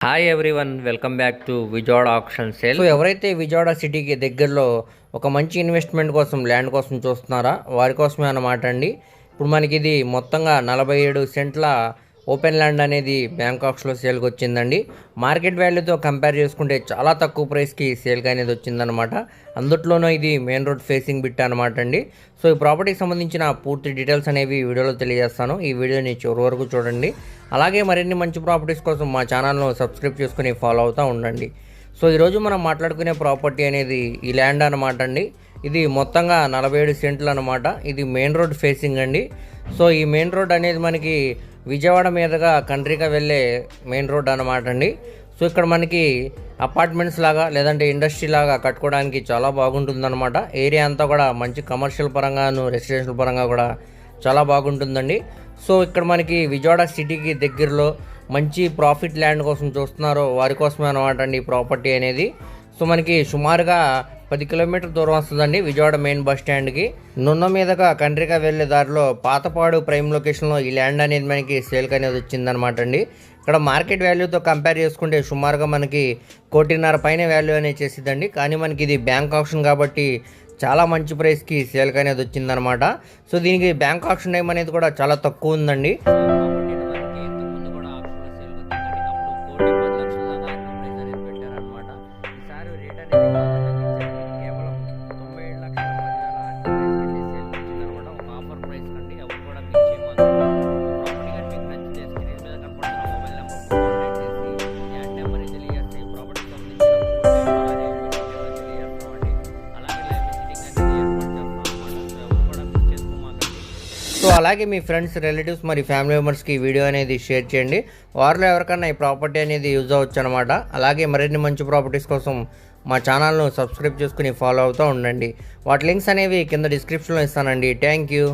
Hi everyone, welcome back to Vijayawada option sale. So ఎవరైతే విజయవాడ సిటీకి దగ్గరలో ఒక మంచి ఇన్వెస్ట్మెంట్ కోసం ల్యాండ్ కోసం చూస్తున్నారా వారి కోసమే అన్నమాట అండి. ఇప్పుడు మనకి ఇది మొత్తంగా 47 సెంట్ల ఓపెన్ ల్యాండ్ అనేది బ్యాంకాక్స్లో సేల్కి వచ్చిందండి. మార్కెట్ వాల్యూతో కంపేర్ చేసుకుంటే చాలా తక్కువ ప్రైస్కి సేల్కి అనేది వచ్చిందనమాట. అందుట్లోనూ ఇది మెయిన్ రోడ్ ఫేసింగ్ బిట్ అనమాట అండి. సో ఈ ప్రాపర్టీకి సంబంధించిన పూర్తి డీటెయిల్స్ అనేవి వీడియోలో తెలియజేస్తాను. ఈ వీడియోని చివరి వరకు చూడండి. అలాగే మరిన్ని మంచి ప్రాపర్టీస్ కోసం మా ఛానల్ను సబ్స్క్రైబ్ చేసుకుని ఫాలో అవుతూ ఉండండి. సో ఈరోజు మనం మాట్లాడుకునే ప్రాపర్టీ అనేది ఈ ల్యాండ్ అనమాట అండి. ఇది మొత్తంగా 47 సెంట్లు అనమాట. ఇది మెయిన్ రోడ్ ఫేసింగ్ అండి. సో ఈ మెయిన్ రోడ్ అనేది మనకి విజయవాడ మీదుగా కంట్రీగా వెళ్ళే మెయిన్ రోడ్ అనమాట అండి. సో ఇక్కడ మనకి అపార్ట్మెంట్స్ లాగా లేదంటే ఇండస్ట్రీ లాగా కట్టుకోవడానికి చాలా బాగుంటుందన్నమాట. ఏరియా అంతా కూడా మంచి కమర్షియల్ పరంగాను రెసిడెన్షియల్ పరంగా కూడా చాలా బాగుంటుందండి. సో ఇక్కడ మనకి విజయవాడ సిటీకి దగ్గరలో మంచి ప్రాఫిట్ ల్యాండ్ కోసం చూస్తున్నారో వారి కోసమే అనమాట అండి ఈ ప్రాపర్టీ అనేది. సో మనకి సుమారుగా 10 కిలోమీటర్ దూరం వస్తుందండి విజయవాడ మెయిన్ బస్ స్టాండ్కి. నున్న మీదగా కంట్రీగా వెళ్ళే దారిలో పాతపాడు ప్రైమ్ లొకేషన్లో ఈ ల్యాండ్ అనేది మనకి సేల్కి అనేది వచ్చిందనమాట అండి. ఇక్కడ మార్కెట్ వాల్యూతో కంపేర్ చేసుకుంటే సుమారుగా మనకి 1.5 పైన వాల్యూ అనేది చేసిద్దండి. కానీ మనకి ఇది బ్యాంక్ ఆప్షన్ కాబట్టి చాలా మంచి ప్రైస్కి సేల్కి అనేది వచ్చిందనమాట. సో దీనికి బ్యాంక్ ఆప్షన్ టైం అనేది కూడా చాలా తక్కువ ఉందండి. సో అలాగే మీ ఫ్రెండ్స్, రిలేటివ్స్ మరి ఫ్యామిలీ మెంబర్స్కి ఈ వీడియో అనేది షేర్ చేయండి. వారిలో ఎవరికన్నా ఈ ప్రాపర్టీ అనేది యూజ్ అవ్వచ్చు అనమాట. అలాగే మరిన్ని మంచి ప్రాపర్టీస్ కోసం మా ఛానల్ను సబ్స్క్రైబ్ చేసుకుని ఫాలో అవుతూ ఉండండి. వాటి లింక్స్ అనేవి కింద డిస్క్రిప్షన్లో ఇస్తానండి. Thank you.